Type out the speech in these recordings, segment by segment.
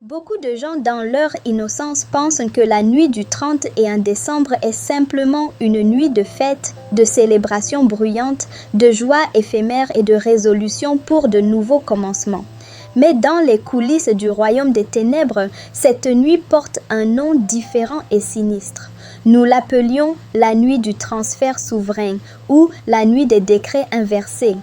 Beaucoup de gens dans leur innocence pensent que la nuit du 31 décembre est simplement une nuit de fête, de célébration bruyante, de joie éphémère et de résolution pour de nouveaux commencements. Mais dans les coulisses du royaume des ténèbres, cette nuit porte un nom différent et sinistre. Nous l'appelions la nuit du transfert souverain ou la nuit des décrets inversés.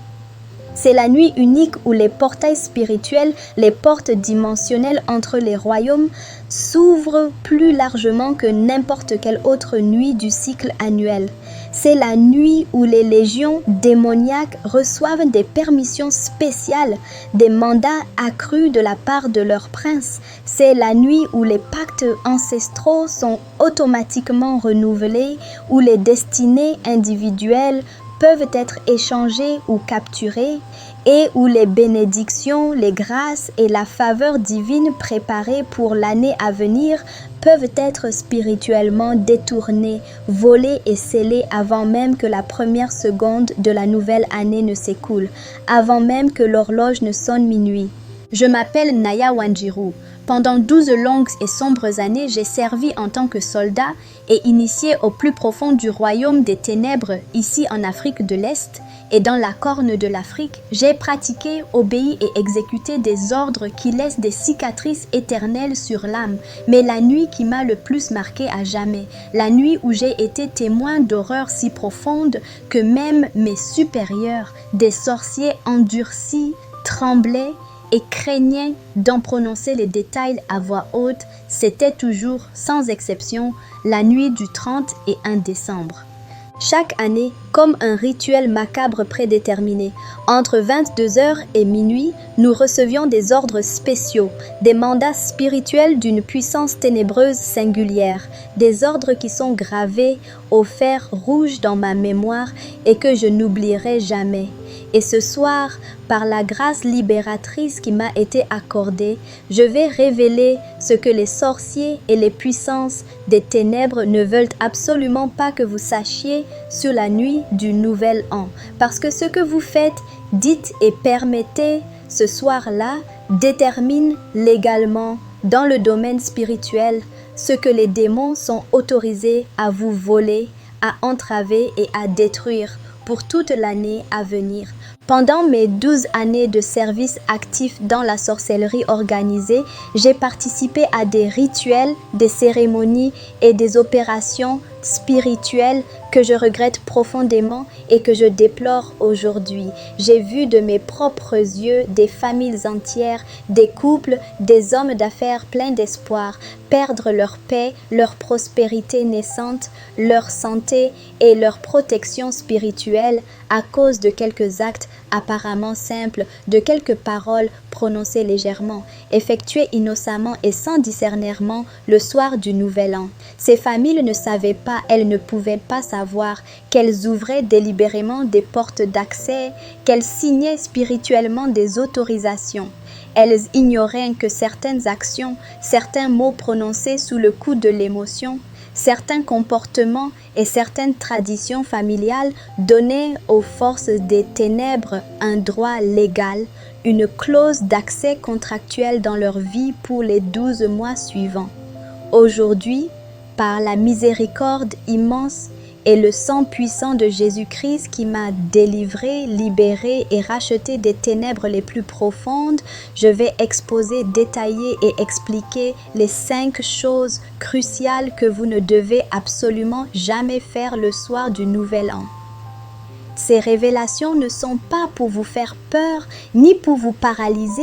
C'est la nuit unique où les portails spirituels, les portes dimensionnelles entre les royaumes s'ouvrent plus largement que n'importe quelle autre nuit du cycle annuel. C'est la nuit où les légions démoniaques reçoivent des permissions spéciales, des mandats accrus de la part de leur prince. C'est la nuit où les pactes ancestraux sont automatiquement renouvelés, où les destinées individuelles peuvent être échangées ou capturées et où les bénédictions, les grâces et la faveur divine préparée pour l'année à venir peuvent être spirituellement détournées, volées et scellées avant même que la première seconde de la nouvelle année ne s'écoule, avant même que l'horloge ne sonne minuit. Je m'appelle Naya Wanjiru. Pendant 12 longues et sombres années, j'ai servi en tant que soldat et initié au plus profond du royaume des ténèbres, ici en Afrique de l'Est et dans la corne de l'Afrique. J'ai pratiqué, obéi et exécuté des ordres qui laissent des cicatrices éternelles sur l'âme. Mais la nuit qui m'a le plus marqué à jamais, la nuit où j'ai été témoin d'horreurs si profondes que même mes supérieurs, des sorciers endurcis, tremblaient et craignaient d'en prononcer les détails à voix haute, c'était toujours, sans exception, la nuit du 31 décembre. Chaque année, comme un rituel macabre prédéterminé, entre 22h et minuit, nous recevions des ordres spéciaux, des mandats spirituels d'une puissance ténébreuse singulière, des ordres qui sont gravés au fer rouge dans ma mémoire et que je n'oublierai jamais. Et ce soir, par la grâce libératrice qui m'a été accordée, je vais révéler ce que les sorciers et les puissances des ténèbres ne veulent absolument pas que vous sachiez sur la nuit du nouvel an. Parce que ce que vous faites, dites et permettez ce soir-là détermine légalement, dans le domaine spirituel, ce que les démons sont autorisés à vous voler, à entraver et à détruire pour toute l'année à venir. Pendant mes 12 années de service actif dans la sorcellerie organisée, j'ai participé à des rituels, des cérémonies et des opérations spirituelles que je regrette profondément et que je déplore aujourd'hui. J'ai vu de mes propres yeux des familles entières, des couples, des hommes d'affaires pleins d'espoir perdre leur paix, leur prospérité naissante, leur santé et leur protection spirituelle à cause de quelques actes apparemment simples, de quelques paroles prononcées légèrement, effectuées innocemment et sans discernement le soir du Nouvel An. Ces familles ne savaient pas, elles ne pouvaient pas savoir qu'elles ouvraient délibérément des portes d'accès, qu'elles signaient spirituellement des autorisations. Elles ignoraient que certaines actions, certains mots prononcés sous le coup de l'émotion, certains comportements et certaines traditions familiales donnaient aux forces des ténèbres un droit légal, une clause d'accès contractuel dans leur vie pour les 12 mois suivants. Aujourd'hui, par la miséricorde immense et le sang puissant de Jésus-Christ qui m'a délivré, libéré et racheté des ténèbres les plus profondes, je vais exposer, détailler et expliquer les 5 choses cruciales que vous ne devez absolument jamais faire le soir du Nouvel An. Ces révélations ne sont pas pour vous faire peur ni pour vous paralyser,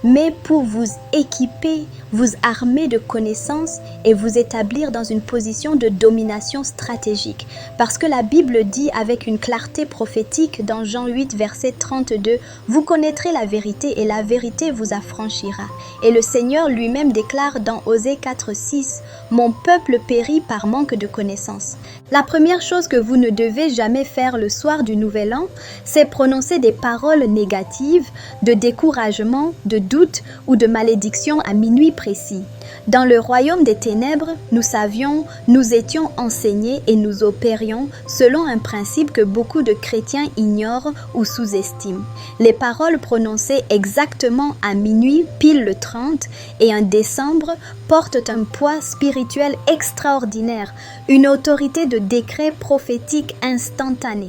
mais pour vous équiper, vous armer de connaissances et vous établir dans une position de domination stratégique. Parce que la Bible dit avec une clarté prophétique dans Jean 8, verset 32, « Vous connaîtrez la vérité et la vérité vous affranchira. » Et le Seigneur lui-même déclare dans Osée 4, 6, « Mon peuple périt par manque de connaissance. » La première chose que vous ne devez jamais faire le soir du Nouvel An, c'est prononcer des paroles négatives, de découragement, de doute ou de malédiction à minuit précis. Dans le royaume des ténèbres, nous savions, nous étions enseignés et nous opérions selon un principe que beaucoup de chrétiens ignorent ou sous-estiment. Les paroles prononcées exactement à minuit, pile le 30 et un décembre, portent un poids spirituel extraordinaire, une autorité de décret prophétique instantané.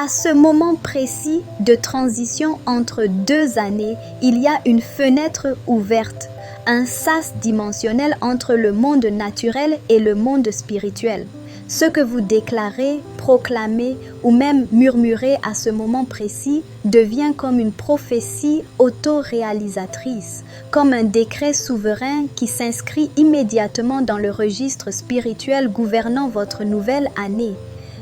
À ce moment précis de transition entre deux années, il y a une fenêtre ouverte, un sas dimensionnel entre le monde naturel et le monde spirituel. Ce que vous déclarez, proclamez ou même murmurez à ce moment précis devient comme une prophétie autoréalisatrice, comme un décret souverain qui s'inscrit immédiatement dans le registre spirituel gouvernant votre nouvelle année.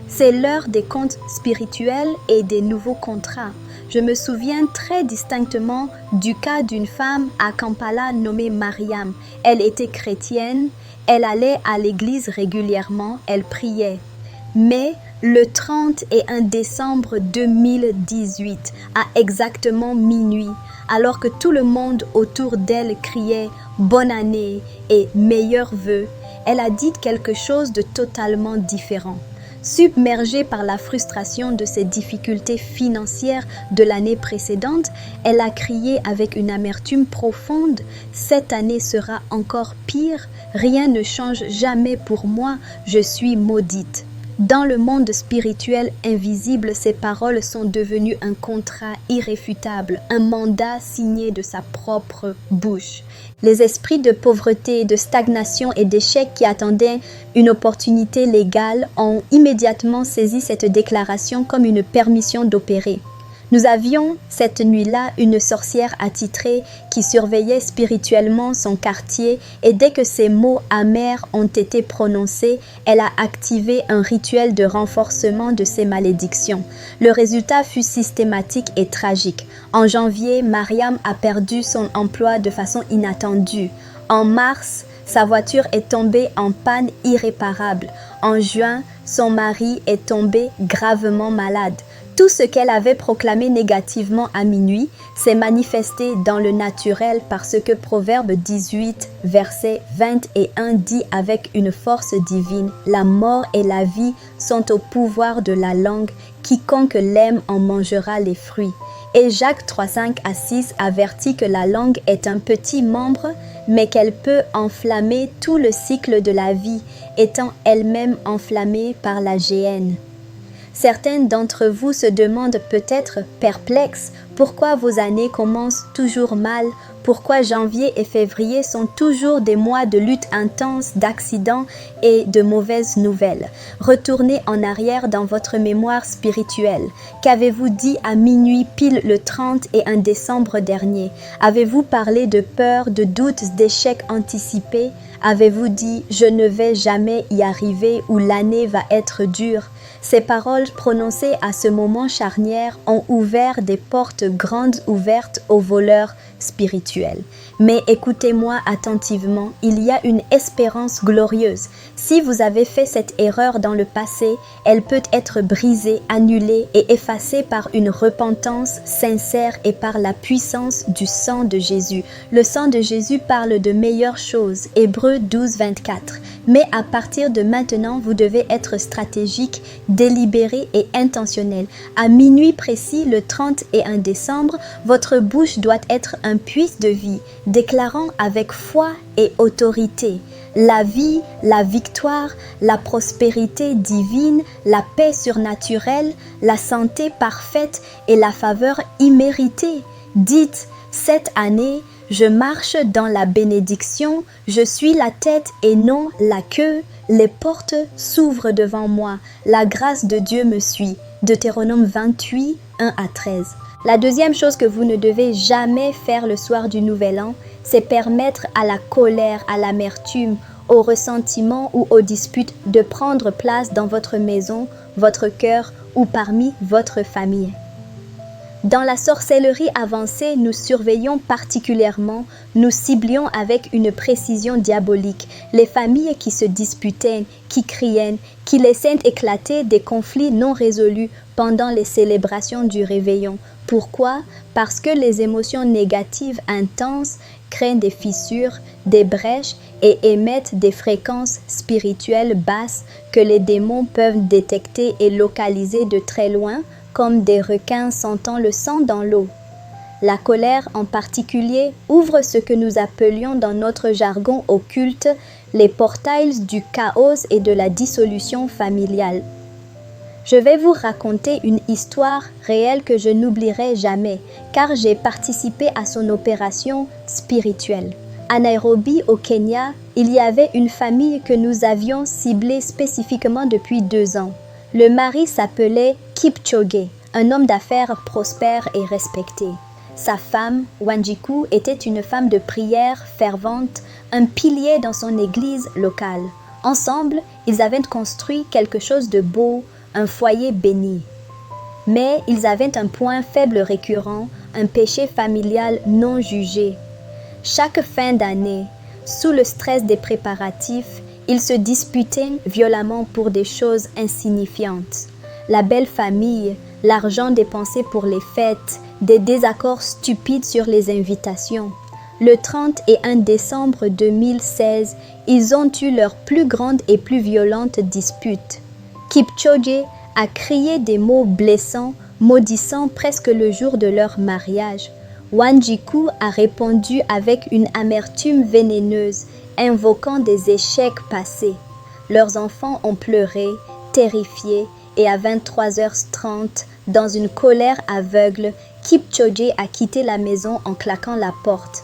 C'est l'heure des comptes spirituels et des nouveaux contrats. Je me souviens très distinctement du cas d'une femme à Kampala nommée Mariam. Elle était chrétienne, elle allait à l'église régulièrement, elle priait. Mais le 31 décembre 2018, à exactement minuit, alors que tout le monde autour d'elle criait « Bonne année » et « Meilleurs vœux », elle a dit quelque chose de totalement différent. Submergée par la frustration de ses difficultés financières de l'année précédente, elle a crié avec une amertume profonde « Cette année sera encore pire, rien ne change jamais pour moi, je suis maudite ». Dans le monde spirituel invisible, ces paroles sont devenues un contrat irréfutable, un mandat signé de sa propre bouche. Les esprits de pauvreté, de stagnation et d'échec qui attendaient une opportunité légale ont immédiatement saisi cette déclaration comme une permission d'opérer. Nous avions cette nuit-là une sorcière attitrée qui surveillait spirituellement son quartier et dès que ces mots amers ont été prononcés, elle a activé un rituel de renforcement de ses malédictions. Le résultat fut systématique et tragique. En janvier, Mariam a perdu son emploi de façon inattendue. En mars, sa voiture est tombée en panne irréparable. En juin, son mari est tombé gravement malade. Tout ce qu'elle avait proclamé négativement à minuit s'est manifesté dans le naturel parce que Proverbe 18, verset 21 dit avec une force divine « La mort et la vie sont au pouvoir de la langue, quiconque l'aime en mangera les fruits. » Et Jacques 3, 5 à 6 avertit que la langue est un petit membre, mais qu'elle peut enflammer tout le cycle de la vie, étant elle-même enflammée par la géhenne. Certaines d'entre vous se demandent peut-être perplexes pourquoi vos années commencent toujours mal, pourquoi janvier et février sont toujours des mois de lutte intense, d'accidents et de mauvaises nouvelles. Retournez en arrière dans votre mémoire spirituelle. Qu'avez-vous dit à minuit pile le 30 et 1 décembre dernier? Avez-vous parlé de peur, de doutes, d'échecs anticipés? Avez-vous dit « Je ne vais jamais y arriver » ou « L'année va être dure » Ces paroles prononcées à ce moment charnière ont ouvert des portes grandes ouvertes aux voleurs spirituels. Mais écoutez-moi attentivement, il y a une espérance glorieuse. Si vous avez fait cette erreur dans le passé, elle peut être brisée, annulée et effacée par une repentance sincère et par la puissance du sang de Jésus. Le sang de Jésus parle de meilleures choses. Hébreux 12, 24. Mais à partir de maintenant, vous devez être stratégique, délibéré et intentionnel. À minuit précis, le 31 décembre, votre bouche doit être un puits de vie, déclarant avec foi et autorité la vie, la victoire, la prospérité divine, la paix surnaturelle, la santé parfaite et la faveur imméritée. Dites, cette année, je marche dans la bénédiction, je suis la tête et non la queue, les portes s'ouvrent devant moi, la grâce de Dieu me suit. Deutéronome 28, 1 à 13. La deuxième chose que vous ne devez jamais faire le soir du Nouvel An, c'est permettre à la colère, à l'amertume, au ressentiment ou aux disputes de prendre place dans votre maison, votre cœur ou parmi votre famille. Dans la sorcellerie avancée, nous surveillons particulièrement, nous ciblions avec une précision diabolique les familles qui se disputaient, qui criaient, qui laissaient éclater des conflits non résolus pendant les célébrations du réveillon. Pourquoi? Parce que les émotions négatives intenses créent des fissures, des brèches et émettent des fréquences spirituelles basses que les démons peuvent détecter et localiser de très loin, comme des requins sentant le sang dans l'eau. La colère en particulier ouvre ce que nous appelions dans notre jargon occulte les portails du chaos et de la dissolution familiale. Je vais vous raconter une histoire réelle que je n'oublierai jamais, car j'ai participé à son opération spirituelle. À Nairobi, au Kenya, il y avait une famille que nous avions ciblée spécifiquement depuis 2 ans. Le mari s'appelait Kipchoge, un homme d'affaires prospère et respecté. Sa femme, Wanjiku, était une femme de prière fervente, un pilier dans son église locale. Ensemble, ils avaient construit quelque chose de beau, un foyer béni. Mais ils avaient un point faible récurrent, un péché familial non jugé. Chaque fin d'année, sous le stress des préparatifs, ils se disputaient violemment pour des choses insignifiantes. La belle famille, l'argent dépensé pour les fêtes, des désaccords stupides sur les invitations. Le 31 décembre 2016, ils ont eu leur plus grande et plus violente dispute. Kipchoge a crié des mots blessants, maudissant presque le jour de leur mariage. Wanjiku a répondu avec une amertume vénéneuse, invoquant des échecs passés. Leurs enfants ont pleuré, terrifiés, et à 23h30, dans une colère aveugle, Kipchoge a quitté la maison en claquant la porte.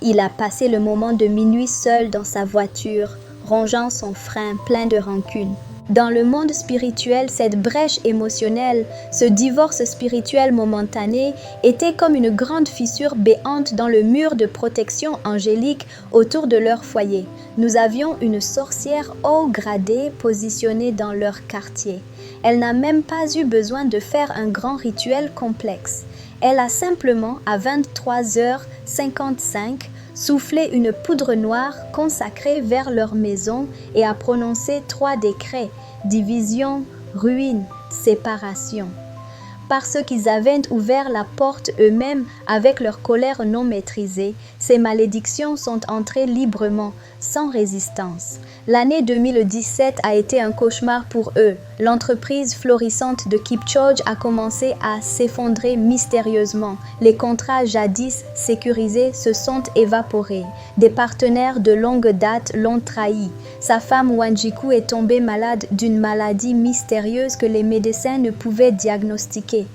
Il a passé le moment de minuit seul dans sa voiture, rongeant son frein plein de rancune. Dans le monde spirituel, cette brèche émotionnelle, ce divorce spirituel momentané, était comme une grande fissure béante dans le mur de protection angélique autour de leur foyer. Nous avions une sorcière haut gradée positionnée dans leur quartier. Elle n'a même pas eu besoin de faire un grand rituel complexe. Elle a simplement, à 23h55, soufflé une poudre noire consacrée vers leur maison et a prononcé 3 décrets: division, ruine, séparation. Parce qu'ils avaient ouvert la porte eux-mêmes avec leur colère non maîtrisée, ces malédictions sont entrées librement, sans résistance. L'année 2017 a été un cauchemar pour eux. L'entreprise florissante de Kipchoge a commencé à s'effondrer mystérieusement. Les contrats jadis sécurisés se sont évaporés. Des partenaires de longue date l'ont trahi. Sa femme Wanjiku est tombée malade d'une maladie mystérieuse que les médecins ne pouvaient diagnostiquer.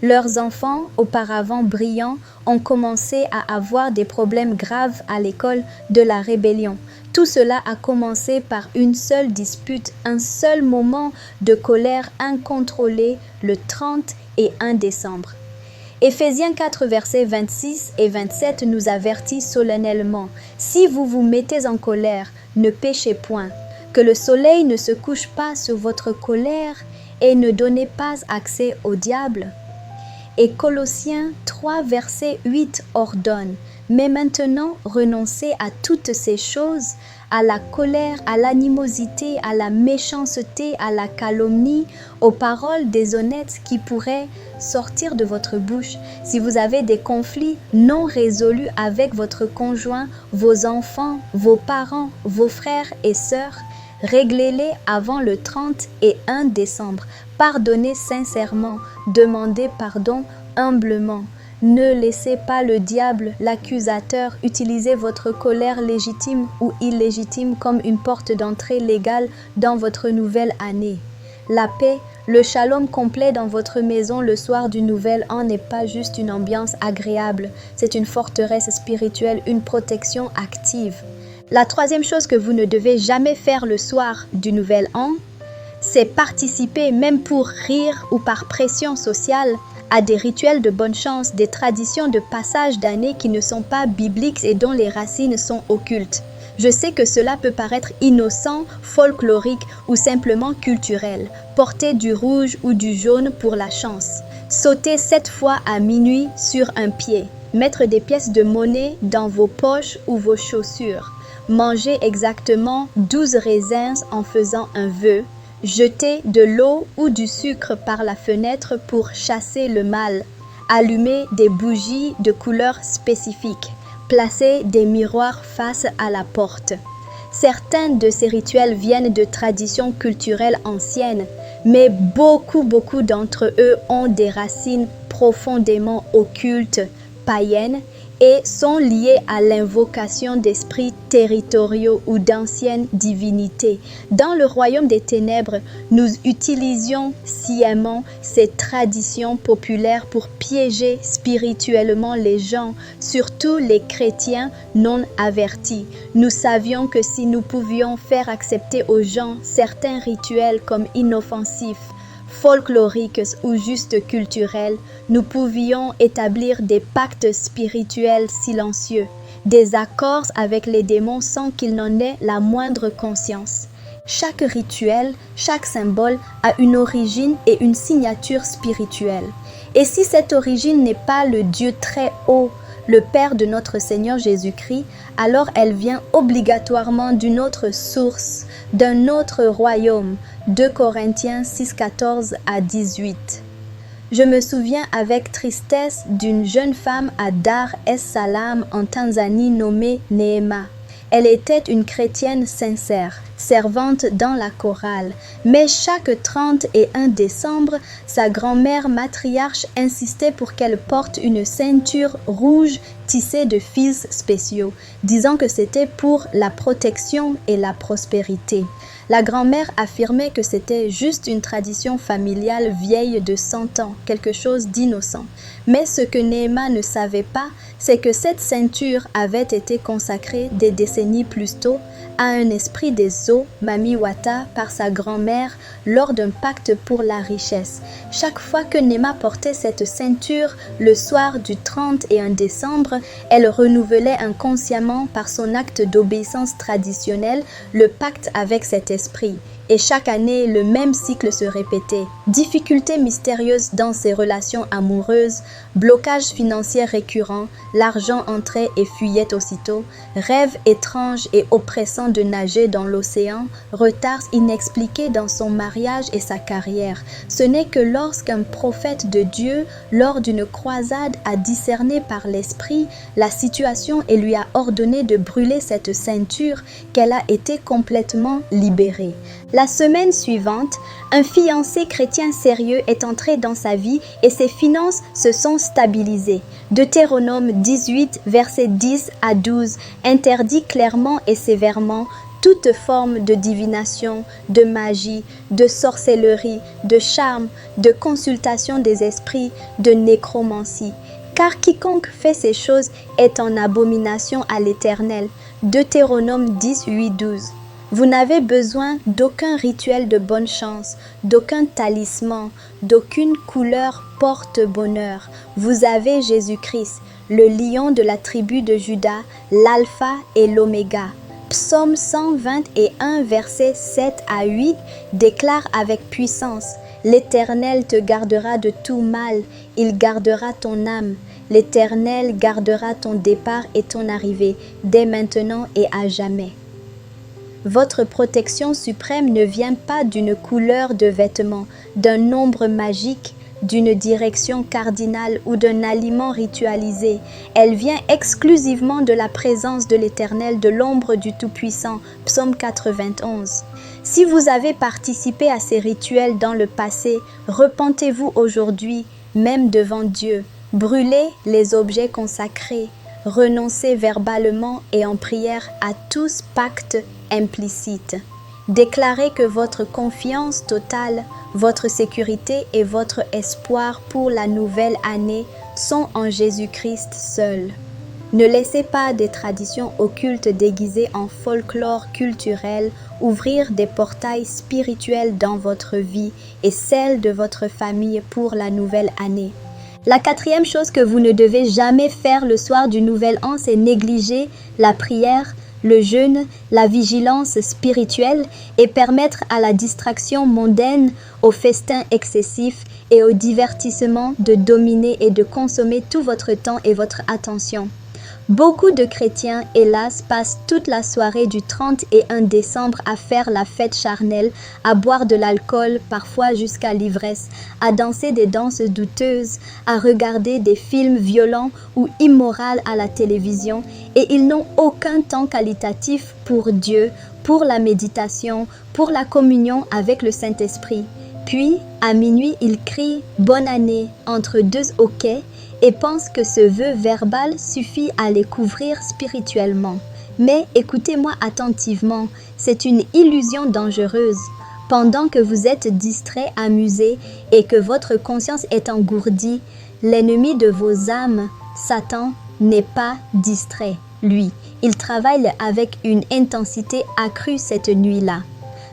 Leurs enfants, auparavant brillants, ont commencé à avoir des problèmes graves à l'école de la rébellion. Tout cela a commencé par une seule dispute, un seul moment de colère incontrôlée le 31 décembre. Éphésiens 4, versets 26 et 27 nous avertit solennellement: « Si vous vous mettez en colère, ne péchez point. Que le soleil ne se couche pas sur votre colère et ne donnez pas accès au diable. » Et Colossiens 3, verset 8 ordonne: « Mais maintenant, renoncez à toutes ces choses, à la colère, à l'animosité, à la méchanceté, à la calomnie, aux paroles déshonnêtes qui pourraient sortir de votre bouche. Si vous avez des conflits non résolus avec votre conjoint, vos enfants, vos parents, vos frères et sœurs, réglez-les avant le 31 décembre. Pardonnez sincèrement, demandez pardon humblement. Ne laissez pas le diable, l'accusateur, utiliser votre colère légitime ou illégitime comme une porte d'entrée légale dans votre nouvelle année. La paix, le shalom complet dans votre maison le soir du nouvel an n'est pas juste une ambiance agréable, c'est une forteresse spirituelle, une protection active. La troisième chose que vous ne devez jamais faire le soir du nouvel an, c'est participer, même pour rire ou par pression sociale, à des rituels de bonne chance, des traditions de passage d'année qui ne sont pas bibliques et dont les racines sont occultes. Je sais que cela peut paraître innocent, folklorique ou simplement culturel. Porter du rouge ou du jaune pour la chance. Sauter 7 fois à minuit sur un pied. Mettre des pièces de monnaie dans vos poches ou vos chaussures. Manger exactement 12 raisins en faisant un vœu. Jeter de l'eau ou du sucre par la fenêtre pour chasser le mal. Allumer des bougies de couleurs spécifiques. Placer des miroirs face à la porte. Certains de ces rituels viennent de traditions culturelles anciennes, mais beaucoup d'entre eux ont des racines profondément occultes, païennes, et sont liés à l'invocation d'esprits territoriaux ou d'anciennes divinités. Dans le royaume des ténèbres, nous utilisions sciemment ces traditions populaires pour piéger spirituellement les gens, surtout les chrétiens non avertis. Nous savions que si nous pouvions faire accepter aux gens certains rituels comme inoffensifs, folkloriques ou juste culturels, nous pouvions établir des pactes spirituels silencieux, des accords avec les démons sans qu'ils n'en aient la moindre conscience. Chaque rituel, chaque symbole a une origine et une signature spirituelle. Et si cette origine n'est pas le Dieu très haut, le Père de notre Seigneur Jésus-Christ, alors elle vient obligatoirement d'une autre source, d'un autre royaume. 2 Corinthiens 6, 14 à 18. Je me souviens avec tristesse d'une jeune femme à Dar es Salaam en Tanzanie nommée Neema. Elle était une chrétienne sincère, servante dans la chorale, mais chaque 31 décembre, sa grand-mère matriarche insistait pour qu'elle porte une ceinture rouge tissée de fils spéciaux, disant que c'était pour la protection et la prospérité. La grand-mère affirmait que c'était juste une tradition familiale vieille de 100 ans, quelque chose d'innocent. Mais ce que Neema ne savait pas, c'est que cette ceinture avait été consacrée des décennies plus tôt à un esprit des eaux, Mami Wata, par sa grand-mère lors d'un pacte pour la richesse. Chaque fois que Neema portait cette ceinture, le soir du 31 décembre, elle renouvelait inconsciemment par son acte d'obéissance traditionnelle le pacte avec cet esprit. Et chaque année, le même cycle se répétait. Difficultés mystérieuses dans ses relations amoureuses, blocages financiers récurrents, l'argent entrait et fuyait aussitôt, rêves étranges et oppressants de nager dans l'océan, retards inexpliqués dans son mariage et sa carrière. Ce n'est que lorsqu'un prophète de Dieu, lors d'une croisade, a discerné par l'esprit la situation et lui a ordonné de brûler cette ceinture qu'elle a été complètement libérée. La semaine suivante, un fiancé chrétien sérieux est entré dans sa vie et ses finances se sont stabilisées. Deutéronome 18, versets 10 à 12 interdit clairement et sévèrement toute forme de divination, de magie, de sorcellerie, de charme, de consultation des esprits, de nécromancie. Car quiconque fait ces choses est en abomination à l'Éternel. Deutéronome 18, 12. Vous n'avez besoin d'aucun rituel de bonne chance, d'aucun talisman, d'aucune couleur porte-bonheur. Vous avez Jésus-Christ, le lion de la tribu de Juda, l'alpha et l'oméga. Psaume 121, versets 7 à 8 déclare avec puissance: L'Éternel te gardera de tout mal, il gardera ton âme. L'Éternel gardera ton départ et ton arrivée, dès maintenant et à jamais. Votre protection suprême ne vient pas d'une couleur de vêtements, d'un nombre magique, d'une direction cardinale ou d'un aliment ritualisé. Elle vient exclusivement de la présence de l'Éternel, de l'ombre du Tout-Puissant. Psaume 91. Si vous avez participé à ces rituels dans le passé, repentez-vous aujourd'hui, même devant Dieu. Brûlez les objets consacrés. Renoncez verbalement et en prière à tous pactes implicites. Déclarez que votre confiance totale, votre sécurité et votre espoir pour la nouvelle année sont en Jésus-Christ seul. Ne laissez pas des traditions occultes déguisées en folklore culturel ouvrir des portails spirituels dans votre vie et celle de votre famille pour la nouvelle année. La 4e chose que vous ne devez jamais faire le soir du Nouvel An, c'est négliger la prière le jeûne, la vigilance spirituelle et permettre à la distraction mondaine, au festin excessif et au divertissement de dominer et de consommer tout votre temps et votre attention. Beaucoup de chrétiens, hélas, passent toute la soirée du 31 décembre à faire la fête charnelle, à boire de l'alcool, parfois jusqu'à l'ivresse, à danser des danses douteuses, à regarder des films violents ou immoraux à la télévision, et ils n'ont aucun temps qualitatif pour Dieu, pour la méditation, pour la communion avec le Saint-Esprit. Puis, à minuit, ils crient « Bonne année » entre deux hoquets, et pensent que ce vœu verbal suffit à les couvrir spirituellement. Mais écoutez-moi attentivement, c'est une illusion dangereuse. Pendant que vous êtes distrait, amusé et que votre conscience est engourdie, l'ennemi de vos âmes, Satan, n'est pas distrait. Lui, il travaille avec une intensité accrue cette nuit-là.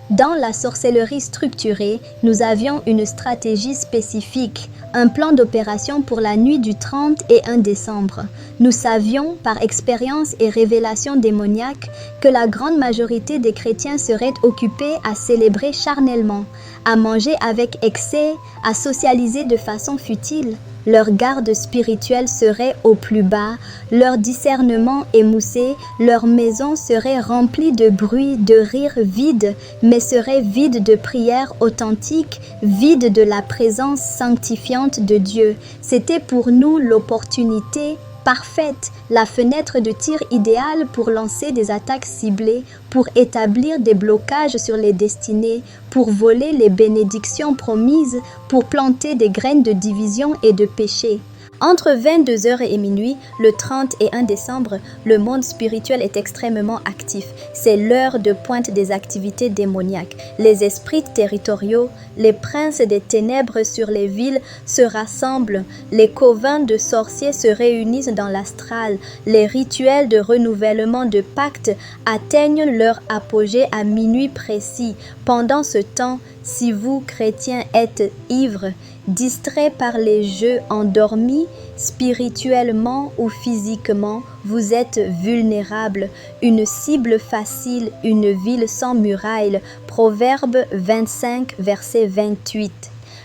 Dans la sorcellerie structurée, nous avions une stratégie spécifique, un plan d'opération pour la nuit du 31 décembre. Nous savions, par expérience et révélation démoniaque, que la grande majorité des chrétiens seraient occupés à célébrer charnellement, à manger avec excès, à socialiser de façon futile. Leur garde spirituelle serait au plus bas, leur discernement émoussé, leur maison serait remplie de bruit, de rires vides, mais serait vide de prières authentiques, vide de la présence sanctifiante de Dieu. C'était pour nous l'opportunité parfaite, la fenêtre de tir idéale pour lancer des attaques ciblées, pour établir des blocages sur les destinées, pour voler les bénédictions promises, pour planter des graines de division et de péché. Entre 22h et minuit, le 31 décembre, le monde spirituel est extrêmement actif. C'est l'heure de pointe des activités démoniaques. Les esprits territoriaux, les princes des ténèbres sur les villes se rassemblent. Les covens de sorciers se réunissent dans l'astral. Les rituels de renouvellement de pactes atteignent leur apogée à minuit précis. Pendant ce temps, si vous, chrétiens, êtes ivres, distraits par les jeux, endormis, spirituellement ou physiquement, vous êtes vulnérables, une cible facile, une ville sans murailles. Proverbe 25, verset 28.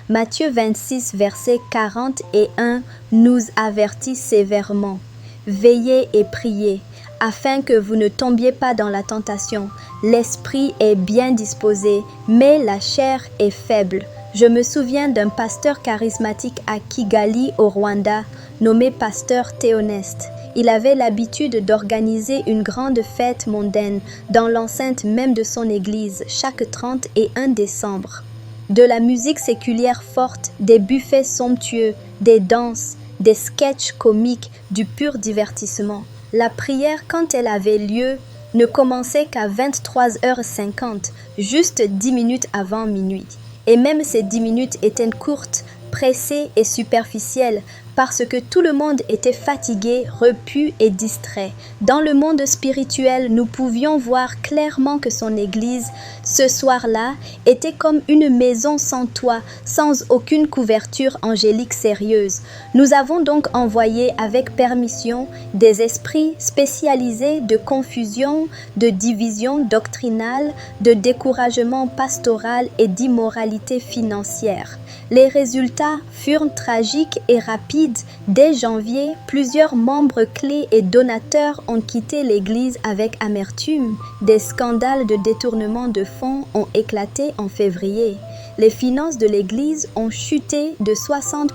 Matthieu 26, verset 41 nous avertit sévèrement. Veillez et priez, afin que vous ne tombiez pas dans la tentation. L'esprit est bien disposé, mais la chair est faible. Je me souviens d'un pasteur charismatique à Kigali, au Rwanda, nommé pasteur Théoneste. Il avait l'habitude d'organiser une grande fête mondaine dans l'enceinte même de son église chaque 31 décembre. De la musique séculière forte, des buffets somptueux, des danses, des sketchs comiques, du pur divertissement. La prière, quand elle avait lieu, ne commençait qu'à 23h50, juste 10 minutes avant minuit. Et même ces 10 minutes étaient courtes, pressées et superficielles, parce que tout le monde était fatigué, repu et distrait. Dans le monde spirituel, nous pouvions voir clairement que son église, ce soir-là, était comme une maison sans toit, sans aucune couverture angélique sérieuse. Nous avons donc envoyé avec permission des esprits spécialisés de confusion, de division doctrinale, de découragement pastoral et d'immoralité financière. Les résultats furent tragiques et rapides. Dès janvier, plusieurs membres clés et donateurs ont quitté l'Église avec amertume. Des scandales de détournement de fonds ont éclaté en février. Les finances de l'Église ont chuté de 60%.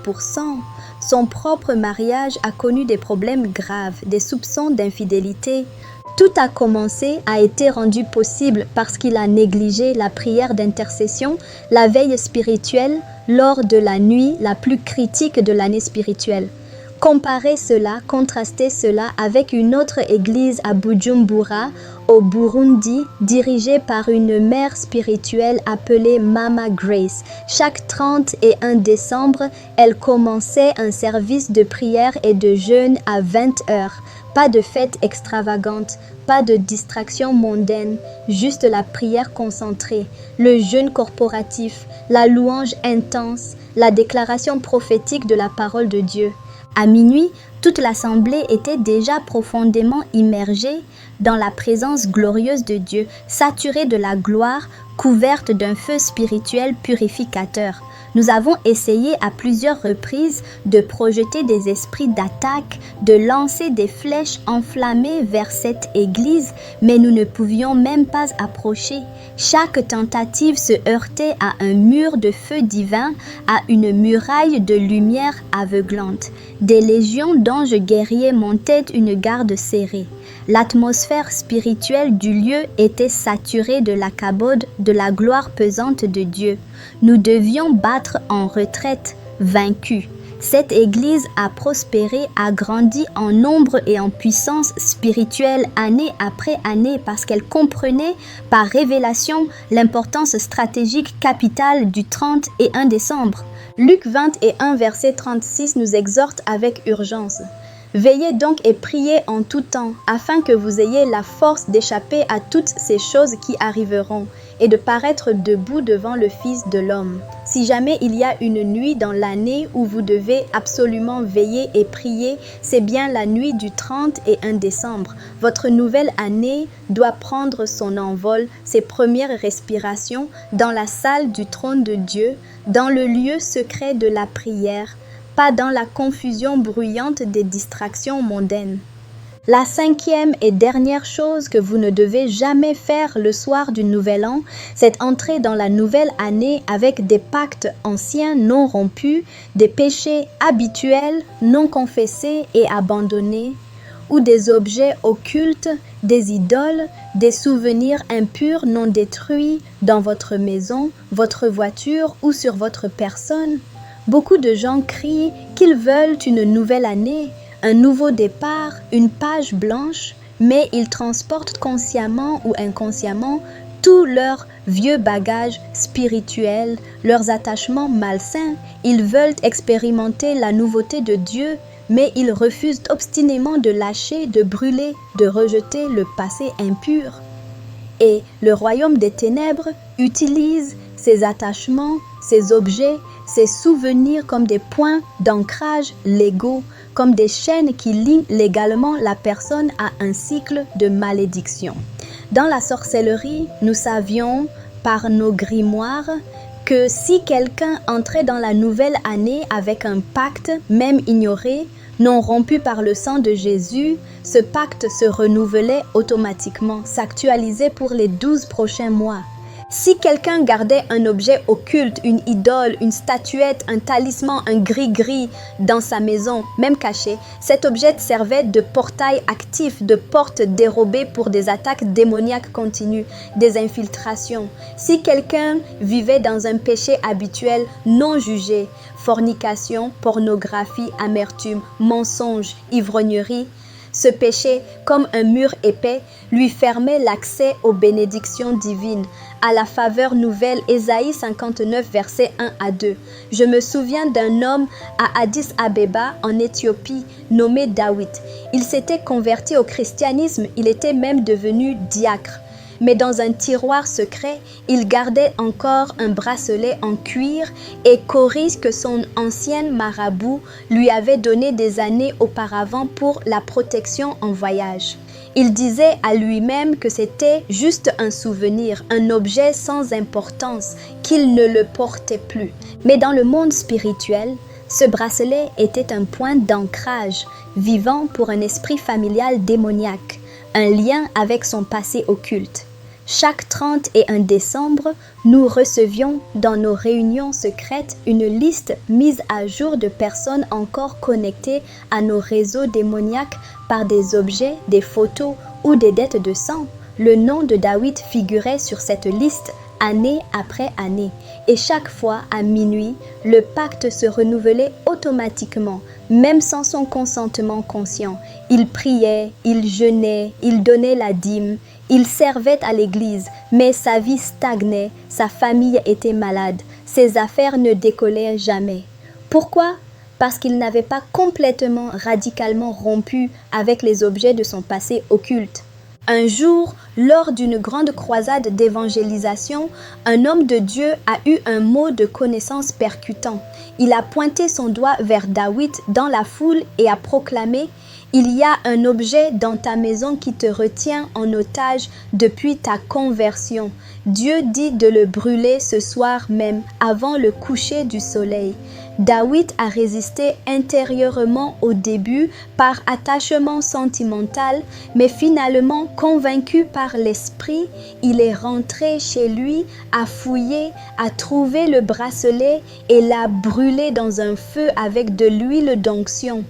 Son propre mariage a connu des problèmes graves, des soupçons d'infidélité. Tout a été rendu possible parce qu'il a négligé la prière d'intercession, la veille spirituelle, lors de la nuit la plus critique de l'année spirituelle. Contrastez cela avec une autre église à Bujumbura, au Burundi, dirigée par une mère spirituelle appelée Mama Grace. Chaque 31 décembre, elle commençait un service de prière et de jeûne à 20h. Pas de fête extravagante, pas de distraction mondaine, juste la prière concentrée, le jeûne corporatif, la louange intense, la déclaration prophétique de la parole de Dieu. À minuit, toute l'assemblée était déjà profondément immergée dans la présence glorieuse de Dieu, saturée de la gloire, couverte d'un feu spirituel purificateur. Nous avons essayé à plusieurs reprises de projeter des esprits d'attaque, de lancer des flèches enflammées vers cette église, mais nous ne pouvions même pas approcher. Chaque tentative se heurtait à un mur de feu divin, à une muraille de lumière aveuglante. Des légions d'anges guerriers montaient une garde serrée. L'atmosphère spirituelle du lieu était saturée de la cabode, de la gloire pesante de Dieu. Nous devions battre en retraite, vaincus. Cette église a prospéré, a grandi en nombre et en puissance spirituelle année après année parce qu'elle comprenait par révélation l'importance stratégique capitale du 31 décembre. Luc 21, verset 36 nous exhorte avec urgence. Veillez donc et priez en tout temps, afin que vous ayez la force d'échapper à toutes ces choses qui arriveront, et de paraître debout devant le Fils de l'homme. Si jamais il y a une nuit dans l'année où vous devez absolument veiller et prier, c'est bien la nuit du 31 décembre. Votre nouvelle année doit prendre son envol, ses premières respirations, dans la salle du trône de Dieu, dans le lieu secret de la prière, pas dans la confusion bruyante des distractions mondaines. La cinquième et dernière chose que vous ne devez jamais faire le soir du Nouvel An, c'est entrer dans la nouvelle année avec des pactes anciens non rompus, des péchés habituels non confessés et abandonnés, ou des objets occultes, des idoles, des souvenirs impurs non détruits dans votre maison, votre voiture ou sur votre personne. Beaucoup de gens crient qu'ils veulent une nouvelle année, un nouveau départ, une page blanche, mais ils transportent consciemment ou inconsciemment tous leurs vieux bagages spirituels, leurs attachements malsains. Ils veulent expérimenter la nouveauté de Dieu, mais ils refusent obstinément de lâcher, de brûler, de rejeter le passé impur. Et le royaume des ténèbres utilise ces attachements, ces objets, ces souvenirs comme des points d'ancrage légaux, comme des chaînes qui lient légalement la personne à un cycle de malédiction. Dans la sorcellerie, nous savions par nos grimoires que si quelqu'un entrait dans la nouvelle année avec un pacte, même ignoré, non rompu par le sang de Jésus, ce pacte se renouvelait automatiquement, s'actualisait pour les 12 prochains mois. Si quelqu'un gardait un objet occulte, une idole, une statuette, un talisman, un gris-gris dans sa maison, même caché, cet objet servait de portail actif, de porte dérobée pour des attaques démoniaques continues, des infiltrations. Si quelqu'un vivait dans un péché habituel non jugé, fornication, pornographie, amertume, mensonge, ivrognerie, ce péché, comme un mur épais, lui fermait l'accès aux bénédictions divines, à la faveur nouvelle. Ésaïe 59, versets 1 à 2. Je me souviens d'un homme à Addis Abeba, en Éthiopie, nommé David. Il s'était converti au christianisme, il était même devenu diacre. Mais dans un tiroir secret, il gardait encore un bracelet en cuir et coris que son ancien marabout lui avait donné des années auparavant pour la protection en voyage. Il disait à lui-même que c'était juste un souvenir, un objet sans importance, qu'il ne le portait plus. Mais dans le monde spirituel, ce bracelet était un point d'ancrage vivant pour un esprit familial démoniaque, un lien avec son passé occulte. Chaque 31 décembre, nous recevions dans nos réunions secrètes une liste mise à jour de personnes encore connectées à nos réseaux démoniaques par des objets, des photos ou des dettes de sang. Le nom de David figurait sur cette liste année après année. Et chaque fois, à minuit, le pacte se renouvelait automatiquement, même sans son consentement conscient. Il priait, il jeûnait, il donnait la dîme, il servait à l'église, mais sa vie stagnait, sa famille était malade, ses affaires ne décollaient jamais. Pourquoi ? Parce qu'il n'avait pas complètement, radicalement rompu avec les objets de son passé occulte. Un jour, lors d'une grande croisade d'évangélisation, un homme de Dieu a eu un mot de connaissance percutant. Il a pointé son doigt vers David dans la foule et a proclamé « Il y a un objet dans ta maison qui te retient en otage depuis ta conversion. Dieu dit de le brûler ce soir même, avant le coucher du soleil. » David a résisté intérieurement au début par attachement sentimental, mais finalement convaincu par l'esprit, il est rentré chez lui, a fouillé, a trouvé le bracelet et l'a brûlé dans un feu avec de l'huile d'onction.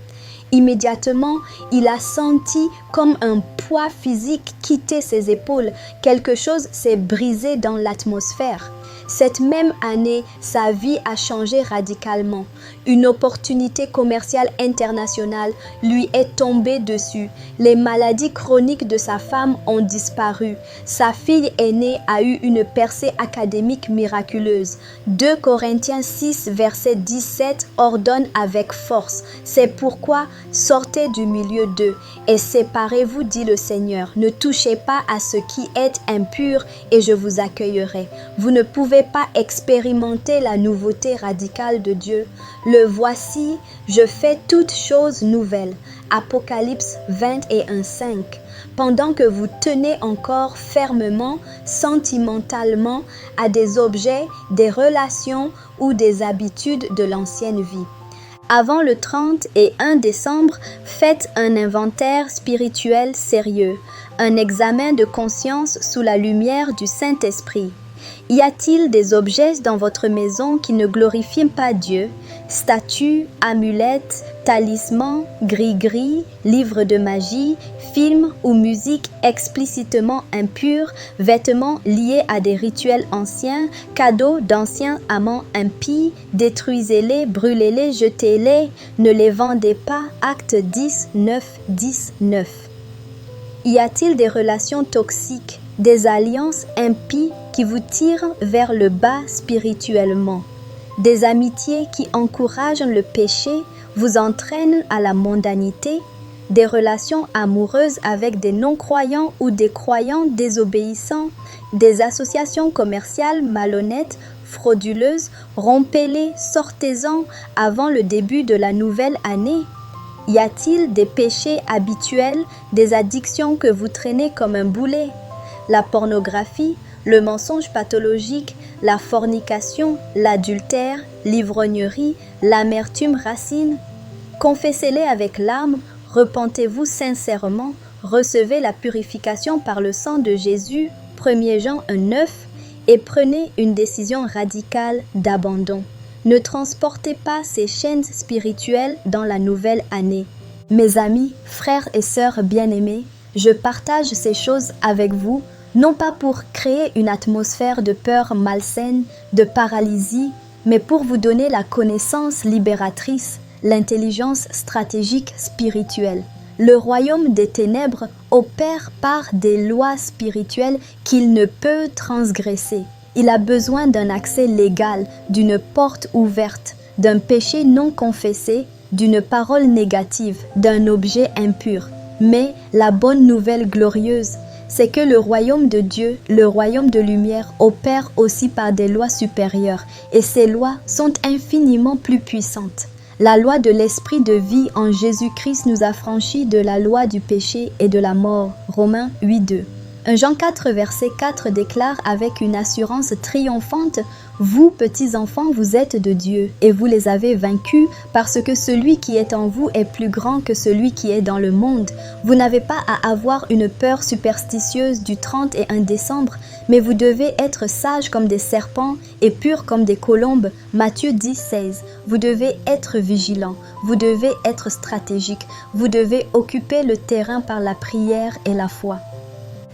Immédiatement, il a senti comme un poids physique quitter ses épaules. Quelque chose s'est brisé dans l'atmosphère. Cette même année, sa vie a changé radicalement. Une opportunité commerciale internationale lui est tombée dessus. Les maladies chroniques de sa femme ont disparu. Sa fille aînée a eu une percée académique miraculeuse. 2 Corinthiens 6, verset 17 ordonne avec force. C'est pourquoi sortez du milieu d'eux et séparez-vous, dit le Seigneur. Ne touchez pas à ce qui est impur et je vous accueillerai. Vous ne pouvez pas expérimenter la nouveauté radicale de Dieu. Le voici, je fais toutes choses nouvelles. Apocalypse 21:5. Pendant que vous tenez encore fermement, sentimentalement, à des objets, des relations ou des habitudes de l'ancienne vie. Avant le 31 décembre, faites un inventaire spirituel sérieux, un examen de conscience sous la lumière du Saint-Esprit. Y a-t-il des objets dans votre maison qui ne glorifient pas Dieu? Statues, amulettes, talismans, gris-gris, livres de magie, films ou musique explicitement impurs, vêtements liés à des rituels anciens, cadeaux d'anciens amants impies, détruisez-les, brûlez-les, jetez-les, ne les vendez pas. Acte 10, 9, 10, 9. Y a-t-il des relations toxiques, des alliances impies qui vous tirent vers le bas spirituellement, des amitiés qui encouragent le péché, vous entraînent à la mondanité, des relations amoureuses avec des non-croyants ou des croyants désobéissants, des associations commerciales malhonnêtes, frauduleuses, rompez-les, sortez-en avant le début de la nouvelle année. Y a-t-il des péchés habituels, des addictions que vous traînez comme un boulet? La pornographie, le mensonge pathologique, la fornication, l'adultère, l'ivrognerie, l'amertume racine. Confessez-les avec larmes, repentez-vous sincèrement, recevez la purification par le sang de Jésus, 1 Jean 1,9, et prenez une décision radicale d'abandon. Ne transportez pas ces chaînes spirituelles dans la nouvelle année. Mes amis, frères et sœurs bien-aimés, je partage ces choses avec vous, non pas pour créer une atmosphère de peur malsaine, de paralysie, mais pour vous donner la connaissance libératrice, l'intelligence stratégique spirituelle. Le royaume des ténèbres opère par des lois spirituelles qu'il ne peut transgresser. Il a besoin d'un accès légal, d'une porte ouverte, d'un péché non confessé, d'une parole négative, d'un objet impur. Mais la bonne nouvelle glorieuse, c'est que le royaume de Dieu, le royaume de lumière, opère aussi par des lois supérieures, et ces lois sont infiniment plus puissantes. La loi de l'esprit de vie en Jésus-Christ nous a franchis de la loi du péché et de la mort. Romains 8:2. Jean 4, verset 4 déclare avec une assurance triomphante « Vous, petits enfants, vous êtes de Dieu, et vous les avez vaincus, parce que celui qui est en vous est plus grand que celui qui est dans le monde. Vous n'avez pas à avoir une peur superstitieuse du 31 décembre, mais vous devez être sages comme des serpents et purs comme des colombes. » Matthieu 10, 16. Vous devez être vigilants, vous devez être stratégiques, vous devez occuper le terrain par la prière et la foi.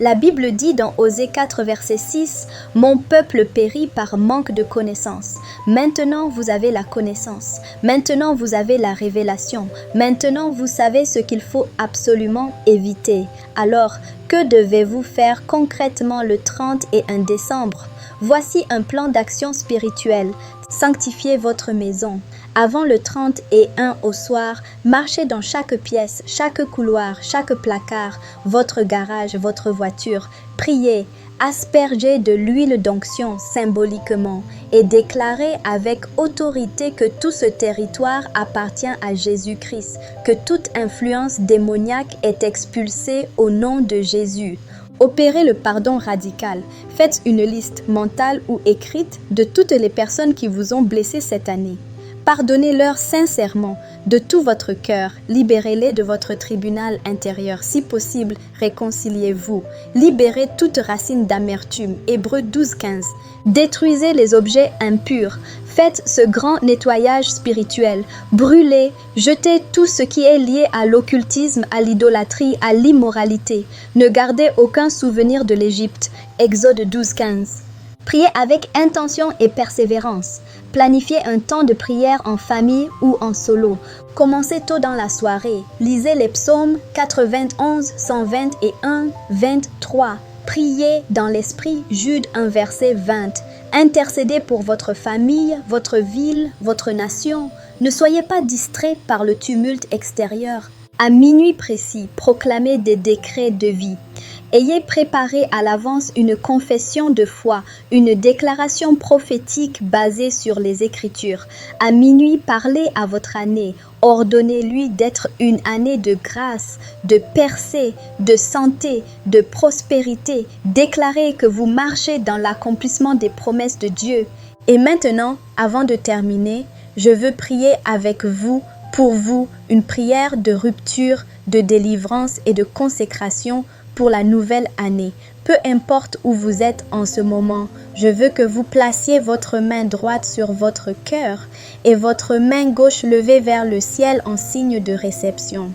La Bible dit dans Osée 4, verset 6, « Mon peuple périt par manque de connaissance. Maintenant vous avez la connaissance. Maintenant vous avez la révélation. Maintenant vous savez ce qu'il faut absolument éviter. Alors Que devez-vous faire concrètement le 30 et 1 décembre? Voici un plan d'action spirituel. Sanctifiez votre maison. Avant le 30 et 1 au soir, marchez dans chaque pièce, chaque couloir, chaque placard, votre garage, votre voiture. Priez, aspergez de l'huile d'onction symboliquement et déclarez avec autorité que tout ce territoire appartient à Jésus-Christ, que toute influence démoniaque est expulsée au nom de Jésus. Opérez le pardon radical. Faites une liste mentale ou écrite de toutes les personnes qui vous ont blessé cette année. Pardonnez-leur sincèrement, de tout votre cœur. Libérez-les de votre tribunal intérieur. Si possible, réconciliez-vous. Libérez toute racine d'amertume. Hébreux 12:15. Détruisez les objets impurs. Faites ce grand nettoyage spirituel. Brûlez, jetez tout ce qui est lié à l'occultisme, à l'idolâtrie, à l'immoralité. Ne gardez aucun souvenir de l'Égypte. Exode 12:15. Priez avec intention et persévérance. Planifiez un temps de prière en famille ou en solo. Commencez tôt dans la soirée. Lisez les psaumes 91, 120 et 1, 23. Priez dans l'esprit, Jude 1 verset 20. Intercédez pour votre famille, votre ville, votre nation. Ne soyez pas distraits par le tumulte extérieur. À minuit précis, proclamez des décrets de vie. Ayez préparé à l'avance une confession de foi, une déclaration prophétique basée sur les Écritures. À minuit, parlez à votre année. Ordonnez-lui d'être une année de grâce, de percée, de santé, de prospérité. Déclarez que vous marchez dans l'accomplissement des promesses de Dieu. Et maintenant, avant de terminer, je veux prier avec vous, pour vous, une prière de rupture, de délivrance et de consécration pour la nouvelle année. Peu importe où vous êtes en ce moment, je veux que vous placiez votre main droite sur votre cœur et votre main gauche levée vers le ciel en signe de réception.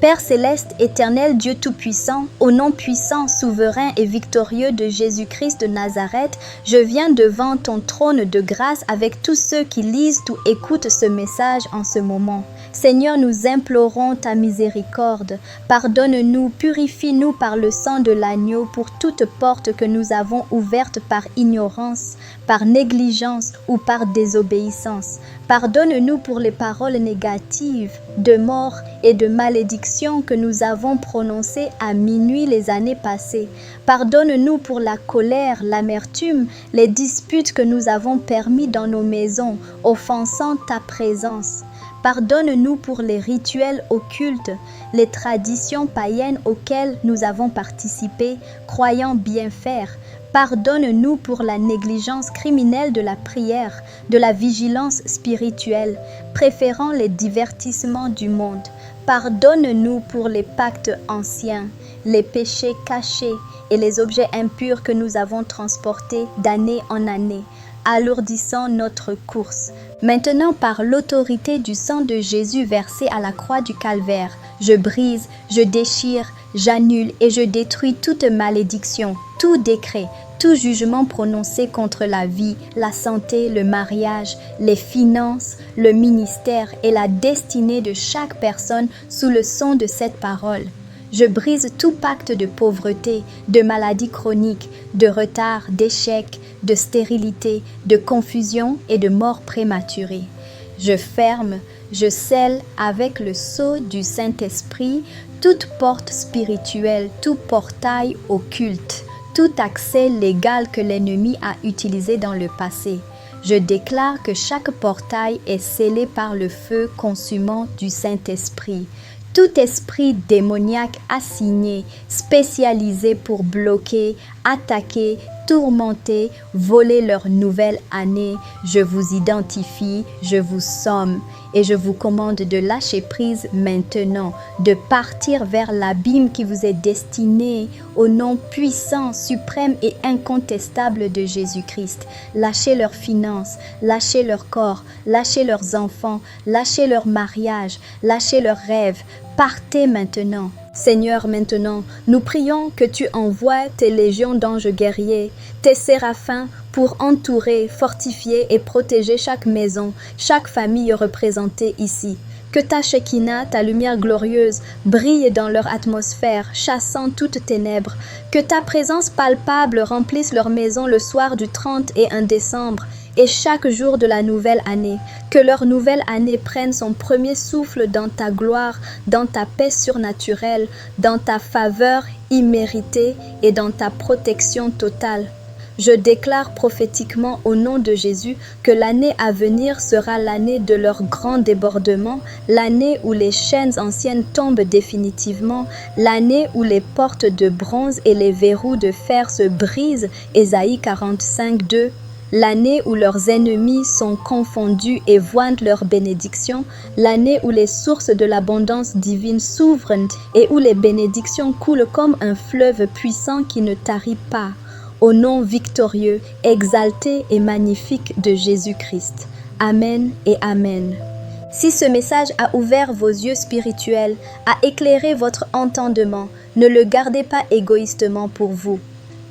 Père céleste, éternel Dieu tout-puissant, au nom puissant, souverain et victorieux de Jésus-Christ de Nazareth, je viens devant ton trône de grâce avec tous ceux qui lisent ou écoutent ce message en ce moment. Seigneur, nous implorons ta miséricorde. Pardonne-nous, purifie-nous par le sang de l'agneau pour toute porte que nous avons ouverte par ignorance, par négligence ou par désobéissance. Pardonne-nous pour les paroles négatives, de mort et de malédiction que nous avons prononcées à minuit les années passées. Pardonne-nous pour la colère, l'amertume, les disputes que nous avons permis dans nos maisons, offensant ta présence. Pardonne-nous pour les rituels occultes, les traditions païennes auxquelles nous avons participé, croyant bien faire. Pardonne-nous pour la négligence criminelle de la prière, de la vigilance spirituelle, préférant les divertissements du monde. Pardonne-nous pour les pactes anciens, les péchés cachés et les objets impurs que nous avons transportés d'année en année, alourdissant notre course. Maintenant, par l'autorité du sang de Jésus versé à la croix du Calvaire, je brise, je déchire, j'annule et je détruis toute malédiction, tout décret, tout jugement prononcé contre la vie, la santé, le mariage, les finances, le ministère et la destinée de chaque personne sous le son de cette parole. Je brise tout pacte de pauvreté, de maladie chronique, de retard, d'échec, de stérilité, de confusion et de mort prématurée. Je ferme, je scelle avec le sceau du Saint-Esprit toute porte spirituelle, tout portail occulte, tout accès légal que l'ennemi a utilisé dans le passé. Je déclare que chaque portail est scellé par le feu consumant du Saint-Esprit. Tout esprit démoniaque assigné, spécialisé pour bloquer, attaquer, tourmenter, voler leur nouvelle année, je vous identifie, je vous somme et je vous commande de lâcher prise maintenant, de partir vers l'abîme qui vous est destiné au nom puissant, suprême et incontestable de Jésus-Christ. Lâchez leurs finances, lâchez leur corps, lâchez leurs enfants, lâchez leur mariage, lâchez leurs rêves. Partez maintenant. Seigneur, maintenant, nous prions que tu envoies tes légions d'anges guerriers, tes séraphins, pour entourer, fortifier et protéger chaque maison, chaque famille représentée ici. Que ta Shekinah, ta lumière glorieuse, brille dans leur atmosphère, chassant toute ténèbres. Que ta présence palpable remplisse leur maison le soir du 30 et 1 décembre et chaque jour de la nouvelle année. Que leur nouvelle année prenne son premier souffle dans ta gloire, dans ta paix surnaturelle, dans ta faveur imméritée et dans ta protection totale. Je déclare prophétiquement au nom de Jésus que l'année à venir sera l'année de leur grand débordement, l'année où les chaînes anciennes tombent définitivement, l'année où les portes de bronze et les verrous de fer se brisent, Ésaïe 45, 2. L'année où leurs ennemis sont confondus et voient leur bénédiction, l'année où les sources de l'abondance divine s'ouvrent et où les bénédictions coulent comme un fleuve puissant qui ne tarit pas. Au nom victorieux, exalté et magnifique de Jésus-Christ. Amen et Amen. Si ce message a ouvert vos yeux spirituels, a éclairé votre entendement, ne le gardez pas égoïstement pour vous.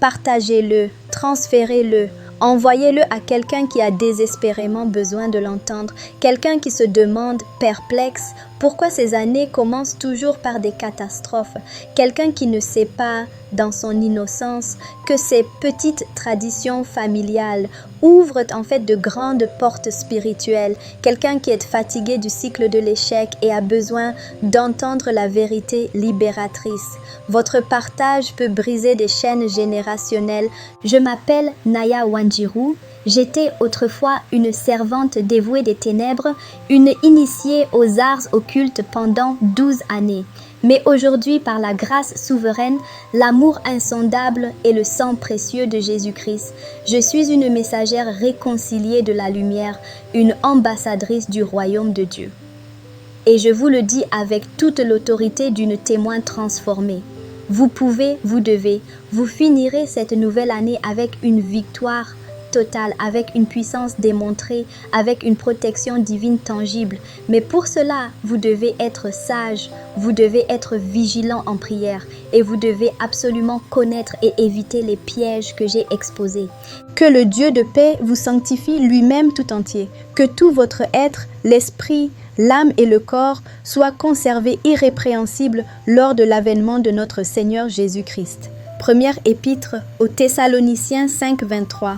Partagez-le, transférez-le, envoyez-le à quelqu'un qui a désespérément besoin de l'entendre, quelqu'un qui se demande, perplexe, pourquoi ces années commencent toujours par des catastrophes, quelqu'un qui ne sait pas, dans son innocence, que ces petites traditions familiales ouvrent en fait de grandes portes spirituelles, quelqu'un qui est fatigué du cycle de l'échec et a besoin d'entendre la vérité libératrice. Votre partage peut briser des chaînes générationnelles. Je m'appelle Naya Wanjiru. J'étais autrefois une servante dévouée des ténèbres, une initiée aux arts occultes pendant 12 années. Mais aujourd'hui, par la grâce souveraine, l'amour insondable et le sang précieux de Jésus-Christ, je suis une messagère réconciliée de la lumière, une ambassadrice du royaume de Dieu. Et je vous le dis avec toute l'autorité d'une témoin transformée. Vous pouvez, vous devez, vous finirez cette nouvelle année avec une victoire totale, avec une puissance démontrée, avec une protection divine tangible. Mais pour cela, vous devez être sage, vous devez être vigilant en prière et vous devez absolument connaître et éviter les pièges que j'ai exposés. Que le Dieu de paix vous sanctifie lui-même tout entier, que tout votre être, l'esprit, l'âme et le corps soient conservés irrépréhensibles lors de l'avènement de notre Seigneur Jésus-Christ. Première épître aux Thessaloniciens 5, 23.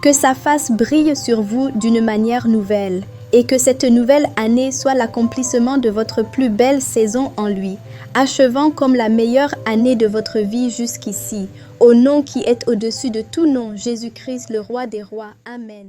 Que sa face brille sur vous d'une manière nouvelle, et que cette nouvelle année soit l'accomplissement de votre plus belle saison en lui, achevant comme la meilleure année de votre vie jusqu'ici, au nom qui est au-dessus de tout nom, Jésus-Christ, le Roi des rois. Amen.